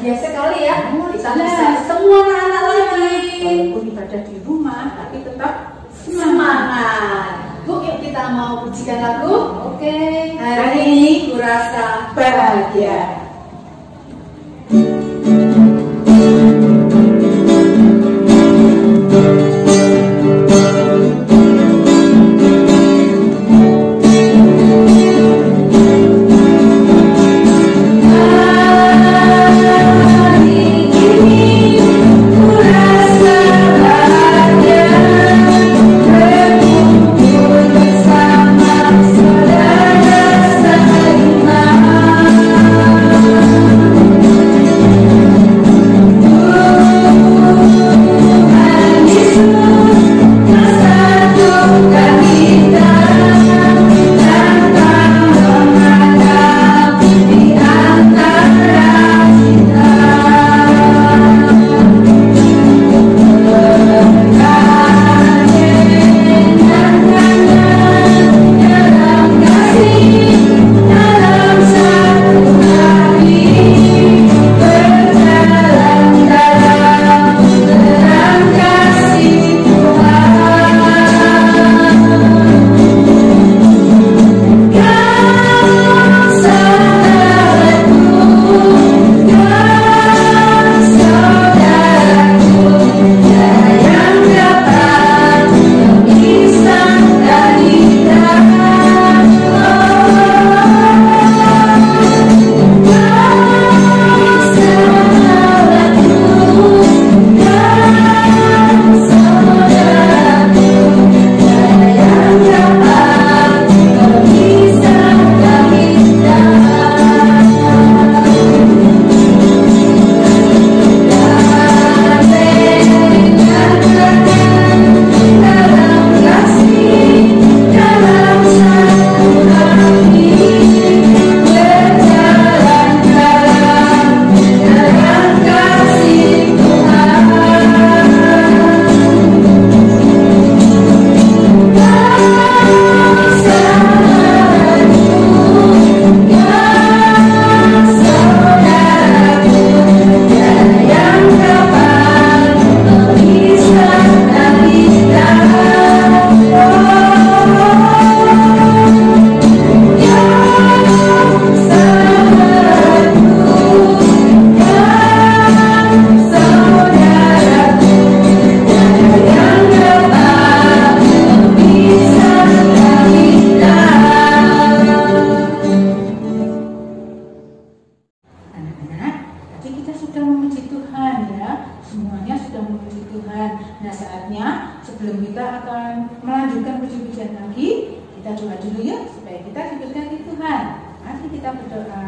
bahagia sekali ya. Kita bisa semua anak-anak lagi. Walaupun ibadah di rumah, tapi tetap semangat. Bu, yuk kita mau pujikan lagu. Oke. Hari ini kurasa bahagia. Sebelum kita akan melanjutkan puji-pujian lagi, kita doa dulu ya supaya kita diberikan Tuhan. Mari kita berdoa.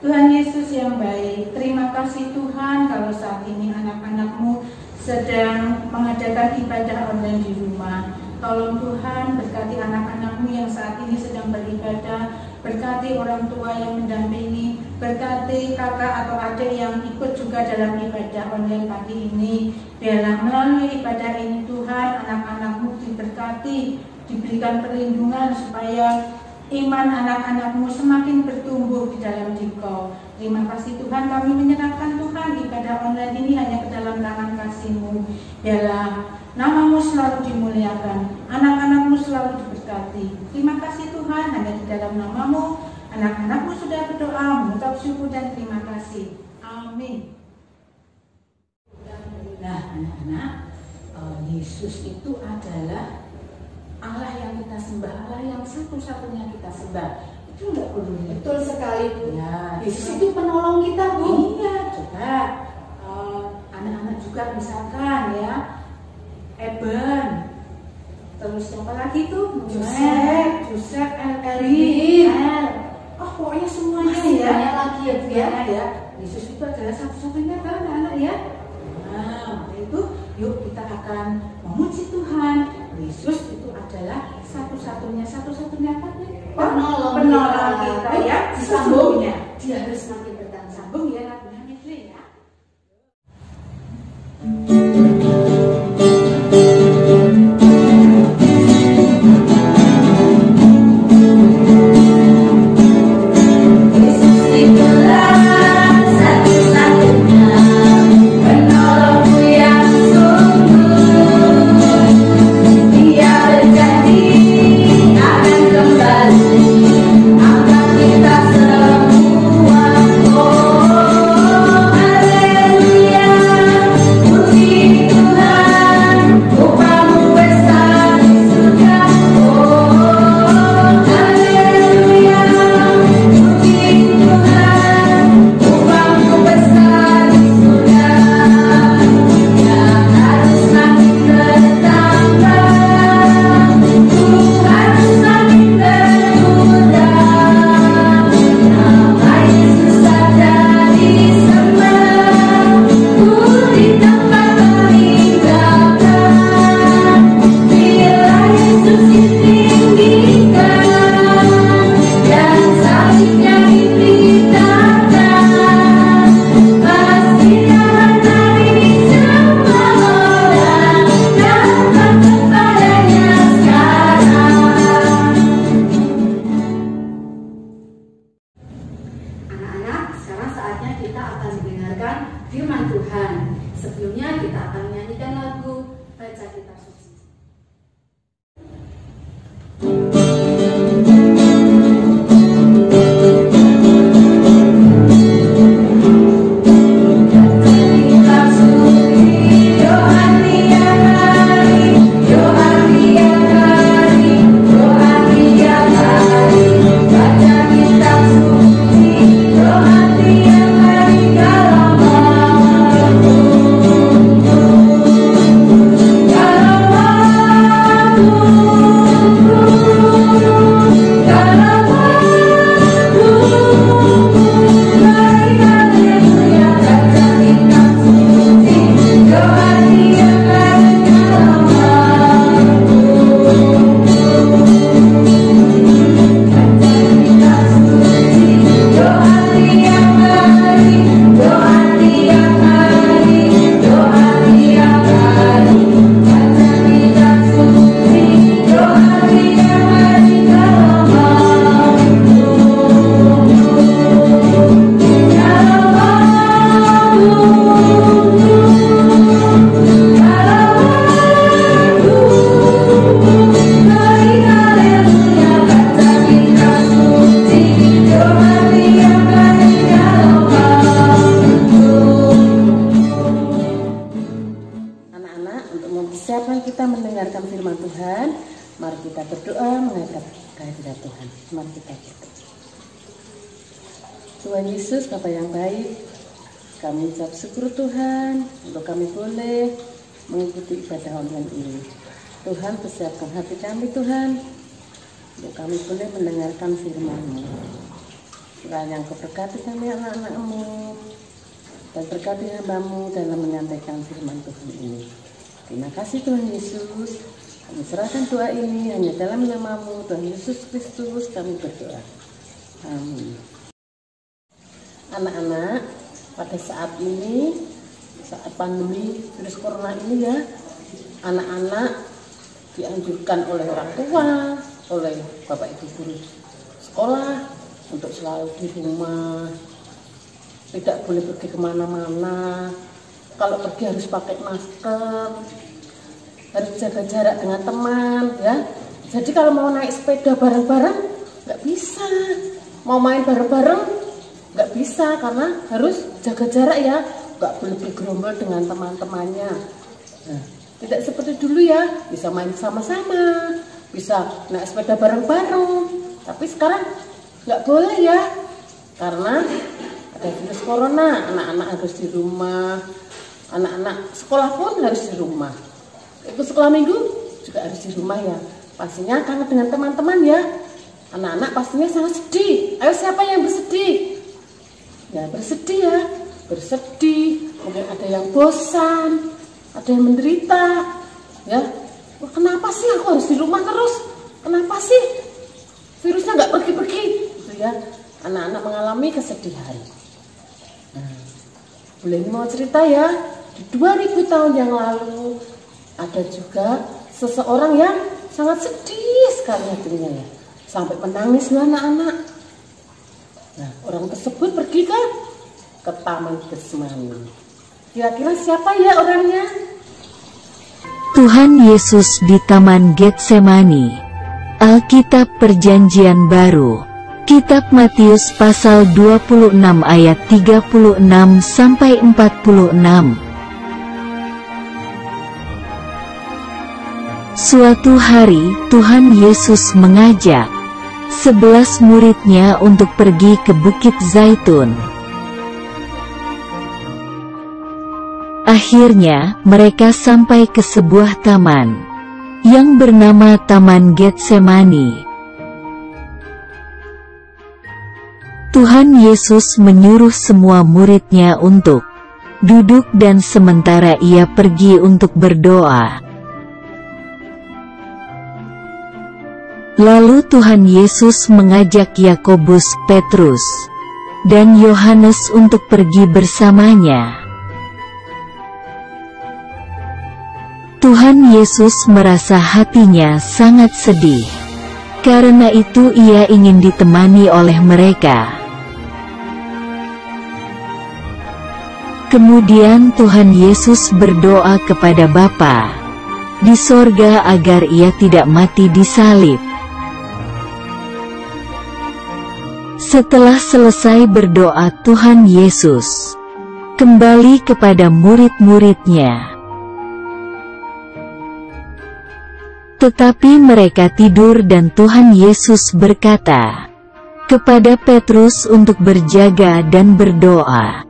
Tuhan Yesus yang baik, terima kasih Tuhan kalau saat ini anak-anak-Mu sedang mengadakan ibadah online di rumah. Tolong Tuhan berkati anak-anak-Mu yang saat ini sedang beribadah, berkati orang tua yang mendampingi, berkati kakak atau adik yang ikut juga dalam ibadah online pagi ini. Biarlah melalui ibadah ini Tuhan, anak-anak-Mu diberkati, diberikan perlindungan supaya iman anak-anak-Mu semakin bertumbuh di dalam Dikau. Terima kasih Tuhan, kami menyerahkan Tuhan ibadah online ini hanya ke dalam tangan kasih-Mu. Biarlah nama-Mu selalu dimuliakan, anak-anak-Mu selalu diberkati. Terima kasih Tuhan, hanya di dalam nama-Mu anak-anak-Mu sudah berdoa, mengucap syukur dan terima kasih. Amin. Nah anak-anak, Yesus itu adalah Allah yang kita sembah, Allah yang satu-satunya kita sembah. Itu enggak perlu. Betul sekali Bu. Ya, Yesus itu penolong kita Bu. Iya, coba anak-anak juga misalkan ya, Eben, terus siapa lagi tuh? Joseph, Erin, oh pokoknya semuanya masih ya. banyak lagi ya Bu ya. Ya, Yesus itu adalah satu-satunya kan anak-anak ya. Nah, itu yuk kita akan memuji Tuhan. Yesus itu adalah satu-satunya kan penolong kita ya. Sambungnya dia harus semakin bertambah. Sambung ya lagunya Mitri ya. Yesus itulah satu mendengarkan firman Tuhan. Sebelumnya kita akan menyanyikan lagu Baca Kitab Suci. Kita mendengarkan firman Tuhan, mari kita berdoa menghadap kehadirat Tuhan. Mari kita berdoa. Tuhan Yesus, Bapa yang baik, kami ucap syukur Tuhan untuk kami boleh mengikuti ibadah online ini. Tuhan, persiapkan hati kami Tuhan, untuk kami boleh mendengarkan firman-Mu. Kiranya Engkau berkati kami anak-anak-Mu, dan berkati hamba-Mu dalam menyampaikan firman Tuhan ini. Terima kasih Tuhan Yesus. Kami serahkan doa ini hanya dalam nama-Mu, Tuhan Yesus Kristus, kami berdoa. Amin. Anak-anak, pada saat ini, saat pandemi virus corona ini ya, anak-anak dianjurkan oleh orang tua, oleh Bapak Ibu guru sekolah untuk selalu di rumah, tidak boleh pergi kemana-mana. Kalau pergi harus pakai masker, harus jaga jarak dengan teman ya. Jadi kalau mau naik sepeda bareng-bareng nggak bisa, mau main bareng-bareng nggak bisa karena harus jaga jarak ya, nggak boleh bergerombol dengan teman-temannya. Nah, tidak seperti dulu ya, bisa main sama-sama, bisa naik sepeda bareng-bareng. Tapi sekarang nggak boleh ya, karena ada virus corona. Anak-anak harus di rumah. Anak-anak sekolah pun harus di rumah. Ikut sekolah minggu juga harus di rumah ya. Pastinya karena dengan teman-teman ya. Anak-anak pastinya sangat sedih. Ayo siapa yang bersedih? Ya bersedih ya. Bersedih. Mungkin ada yang bosan, ada yang menderita. Ya. Wah, kenapa sih aku harus di rumah terus? Kenapa sih virusnya nggak pergi-pergi? Gitu ya. Anak-anak mengalami kesedihan. Nah, boleh mau cerita ya? Di 2000 tahun yang lalu ada juga seseorang yang sangat sedih sekali hatinya ya, sampai menangis anak-anak. Nah, orang tersebut pergi ke Taman Getsemani. Kira-kira siapa ya orangnya? Tuhan Yesus di Taman Getsemani. Alkitab Perjanjian Baru. Kitab Matius pasal 26 ayat 36 sampai 46. Suatu hari, Tuhan Yesus mengajak 11 murid-Nya untuk pergi ke Bukit Zaitun. Akhirnya, mereka sampai ke sebuah taman yang bernama Taman Getsemani. Tuhan Yesus menyuruh semua murid-Nya untuk duduk dan sementara Ia pergi untuk berdoa. Lalu Tuhan Yesus mengajak Yakobus, Petrus, dan Yohanes untuk pergi bersamanya. Tuhan Yesus merasa hatinya sangat sedih. Karena itu Ia ingin ditemani oleh mereka. Kemudian Tuhan Yesus berdoa kepada Bapa di sorga agar ia tidak mati di salib. Setelah selesai berdoa, Tuhan Yesus kembali kepada murid-muridnya. Tetapi mereka tidur dan Tuhan Yesus berkata kepada Petrus untuk berjaga dan berdoa.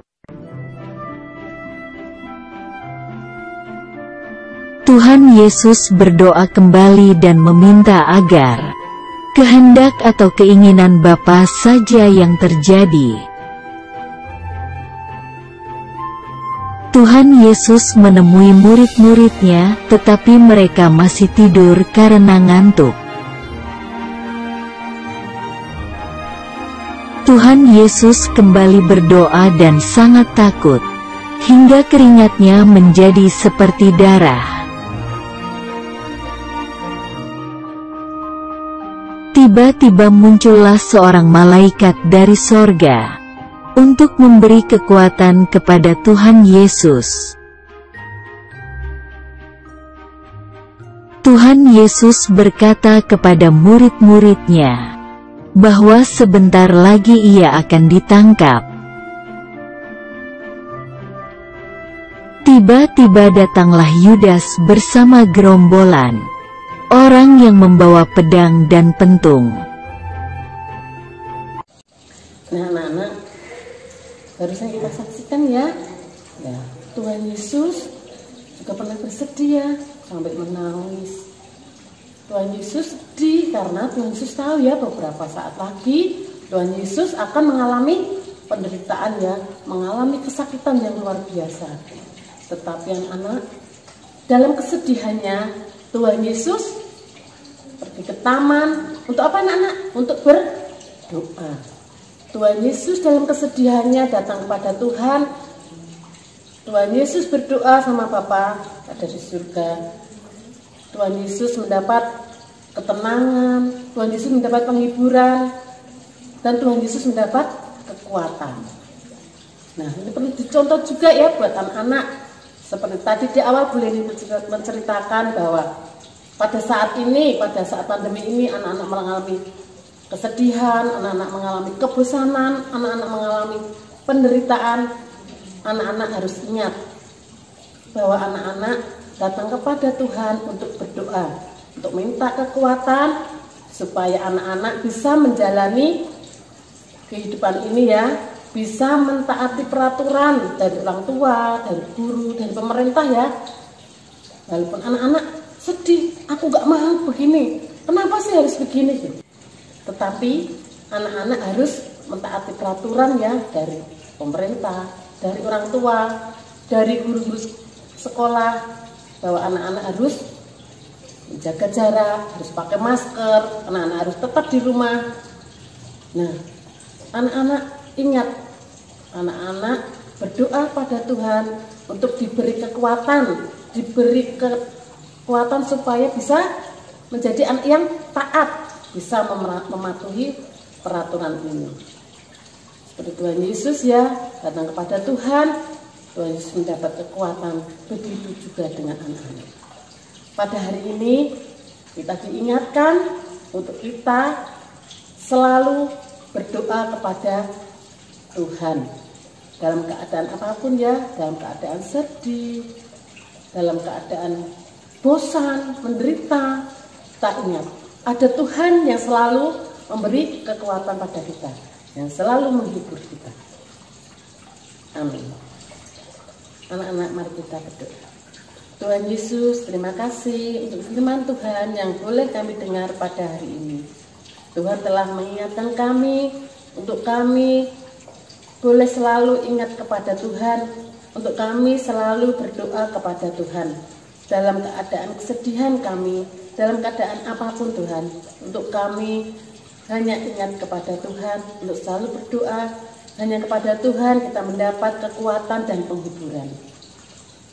Tuhan Yesus berdoa kembali dan meminta agar kehendak atau keinginan Bapa saja yang terjadi. Tuhan Yesus menemui murid-muridnya, tetapi mereka masih tidur karena ngantuk. Tuhan Yesus kembali berdoa dan sangat takut, hingga keringatnya menjadi seperti darah. Tiba-tiba muncullah seorang malaikat dari sorga untuk memberi kekuatan kepada Tuhan Yesus. Tuhan Yesus berkata kepada murid-muridnya bahwa sebentar lagi ia akan ditangkap. Tiba-tiba datanglah Yudas bersama gerombolan orang yang membawa pedang dan pentung. Nah, anak-anak, barusan kita saksikan ya, Tuhan Yesus juga pernah bersedih ya, sampai menangis. Tuhan Yesus sedih karena Tuhan Yesus tahu ya beberapa saat lagi Tuhan Yesus akan mengalami penderitaan ya, mengalami kesakitan yang luar biasa. Tetapi anak-anak, dalam kesedihannya Tuhan Yesus pergi ke taman. Untuk apa anak-anak? Untuk berdoa. Tuhan Yesus dalam kesedihannya datang kepada Tuhan. Tuhan Yesus berdoa sama Bapa ada di surga. Tuhan Yesus mendapat ketenangan, Tuhan Yesus mendapat penghiburan, dan Tuhan Yesus mendapat kekuatan. Nah, ini perlu dicontoh juga ya buat anak-anak. Seperti tadi di awal boleh menceritakan bahwa pada saat ini, pada saat pandemi ini, anak-anak mengalami kesedihan, anak-anak mengalami kebosanan, anak-anak mengalami penderitaan. Anak-anak harus ingat bahwa anak-anak datang kepada Tuhan untuk berdoa, untuk minta kekuatan supaya anak-anak bisa menjalani kehidupan ini ya, bisa mentaati peraturan dari orang tua, dari guru, dari pemerintah ya. Walaupun anak-anak sedih, aku gak mau begini, kenapa sih harus begini? Tetapi anak-anak harus mentaati peraturan ya, dari pemerintah, dari orang tua, dari guru-guru sekolah, bahwa anak-anak harus menjaga jarak, harus pakai masker, anak-anak harus tetap di rumah. Nah, anak-anak ingat, anak-anak berdoa pada Tuhan untuk diberi kekuatan, diberi kekuatan supaya bisa menjadi anak yang taat, bisa mematuhi peraturan ini. Seperti Tuhan Yesus ya, datang kepada Tuhan Yesus mendapat kekuatan. Begitu juga dengan anak-anak. Pada hari ini kita diingatkan untuk kita selalu berdoa kepada Tuhan dalam keadaan apapun ya, dalam keadaan sedih, dalam keadaan bosan, menderita. Kita ingat ada Tuhan yang selalu memberi kekuatan pada kita, yang selalu menghibur kita. Amin. Anak-anak, mari kita berdoa. Tuhan Yesus, terima kasih untuk firman Tuhan yang boleh kami dengar pada hari ini. Tuhan telah mengingatkan kami, untuk kami boleh selalu ingat kepada Tuhan, untuk kami selalu berdoa kepada Tuhan. Dalam keadaan kesedihan kami, dalam keadaan apapun Tuhan, untuk kami hanya ingat kepada Tuhan, untuk selalu berdoa. Hanya kepada Tuhan kita mendapat kekuatan dan penghiburan.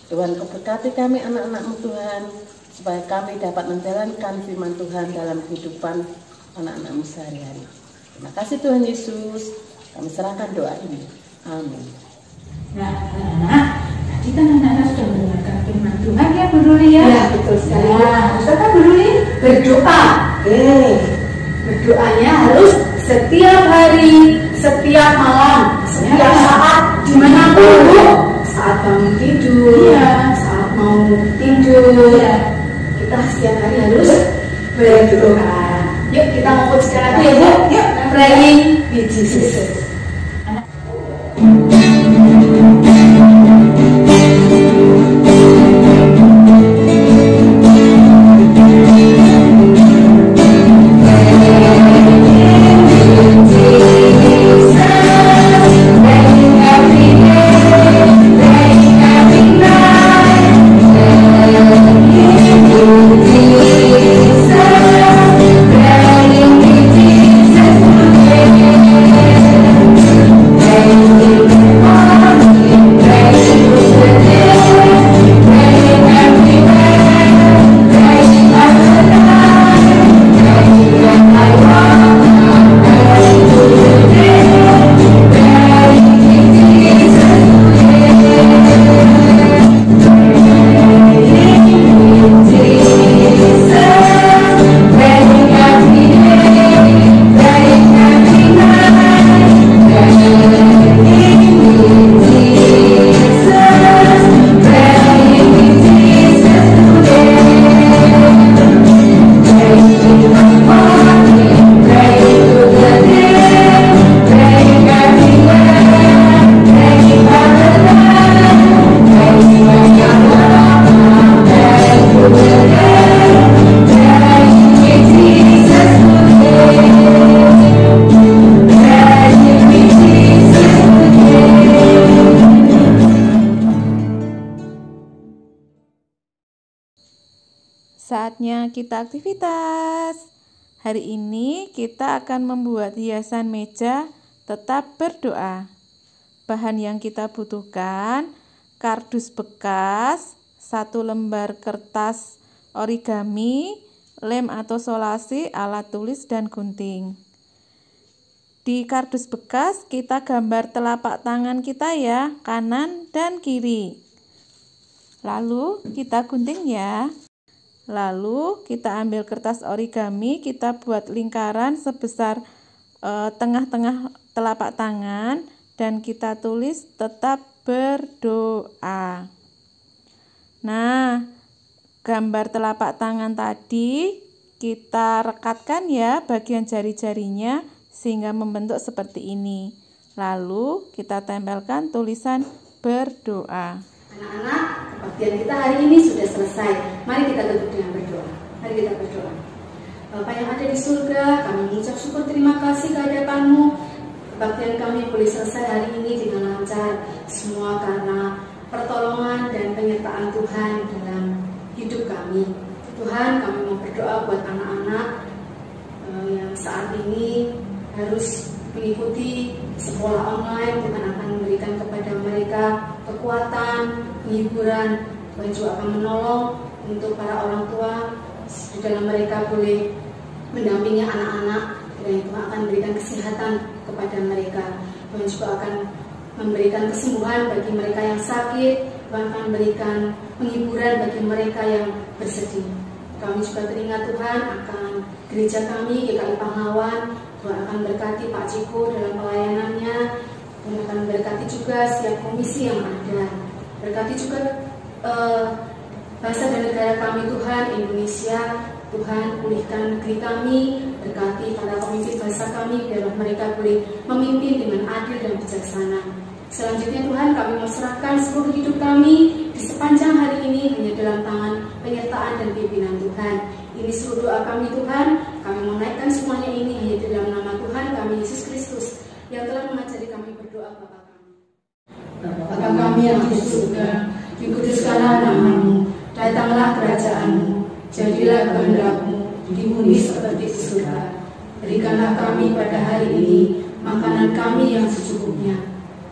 Tuhan memberkati kami anak-anak-Mu Tuhan, supaya kami dapat menjalankan firman Tuhan dalam kehidupan anak-anak-Mu sehari-hari. Terima kasih Tuhan Yesus, kami serahkan doa ini. Amin. Nah, anak-anak, Budi ya? Ya, betul sekali. Nah, kita dulu nih Berdoa. Oke. Berdoanya harus setiap hari, setiap malam, setiap saat, dimanapun Bu. Saat bangun tidur, Iya. saat mau tidur, Iya. kita setiap hari harus berdoa. Yuk kita mau pujikan lagu ya Bu. Yuk, praying with Jesus. Saatnya kita aktivitas. Hari ini kita akan membuat hiasan meja tetap berdoa. Bahan yang kita butuhkan, kardus bekas, 1 lembar kertas origami, lem atau solasi, alat tulis, dan gunting. Di kardus bekas kita gambar telapak tangan kita ya, kanan dan kiri. Lalu kita gunting ya. Lalu kita ambil kertas origami, kita buat lingkaran sebesar tengah-tengah telapak tangan dan kita tulis tetap berdoa. Nah, gambar telapak tangan tadi kita rekatkan ya bagian jari-jarinya sehingga membentuk seperti ini. Lalu kita tempelkan tulisan berdoa. Anak-anak, kebaktian kita hari ini sudah selesai. Mari kita tutup dengan berdoa. Mari kita berdoa. Bapa yang ada di surga, kami mengucap syukur terima kasih kehadiran-Mu. Kebaktian kami boleh selesai hari ini dengan lancar. Semua karena pertolongan dan penyertaan Tuhan dalam hidup kami. Tuhan, kami mau berdoa buat anak-anak yang saat ini harus mengikuti sekolah online. Tuhan akan memberikan kepada mereka kekuatan, penghiburan. Tuhan juga akan menolong untuk para orang tua di dalam mereka boleh mendampingi anak-anak, dan Tuhan akan memberikan kesehatan kepada mereka. Tuhan juga akan memberikan kesembuhan bagi mereka yang sakit. Tuhan akan memberikan penghiburan bagi mereka yang bersedih. Kami juga teringat Tuhan akan gereja kami, GKI Pahlawan. Tuhan akan berkati Pak Ciko dalam pelayanannya. Tuhan akan berkati juga setiap komisi yang ada. Berkati juga bangsa dan negara kami Tuhan, Indonesia. Tuhan pulihkan negeri kami. Berkati para pemimpin bangsa kami biar mereka boleh memimpin dengan adil dan bijaksana. Selanjutnya Tuhan, kami mau serahkan seluruh hidup kami di sepanjang hari ini hanya dalam tangan penyertaan dan pimpinan Tuhan. Ini seluruh doa kami Tuhan. Kami mau naikkan semuanya ini hanya dalam nama Tuhan kami Yesus Kristus yang telah mengajari kami berdoa Bapa kami. Bapa kami yang di surga, dikuduskanlah nama-Mu, datanglah kerajaan-Mu, jadilah kehendak-Mu di bumi seperti di surga. Berikanlah kami pada hari ini makanan kami yang secukupnya,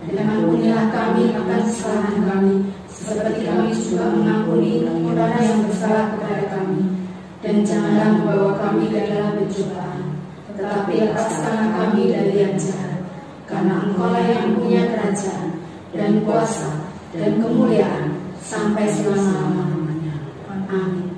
dan ampunilah kami akan kesalahan kami, seperti kami juga mengampuni saudara yang bersalah kepada kami. Dan janganlah membawa kami ke dalam pencobaan, tetapi lepaskanlah kami dari yang jahat. Karena Engkau-lah yang punya kerajaan dan kuasa dan kemuliaan sampai selama-lamanya. Amin.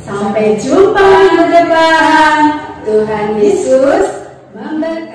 Sampai jumpa minggu depan. Tuhan Yesus memberkati.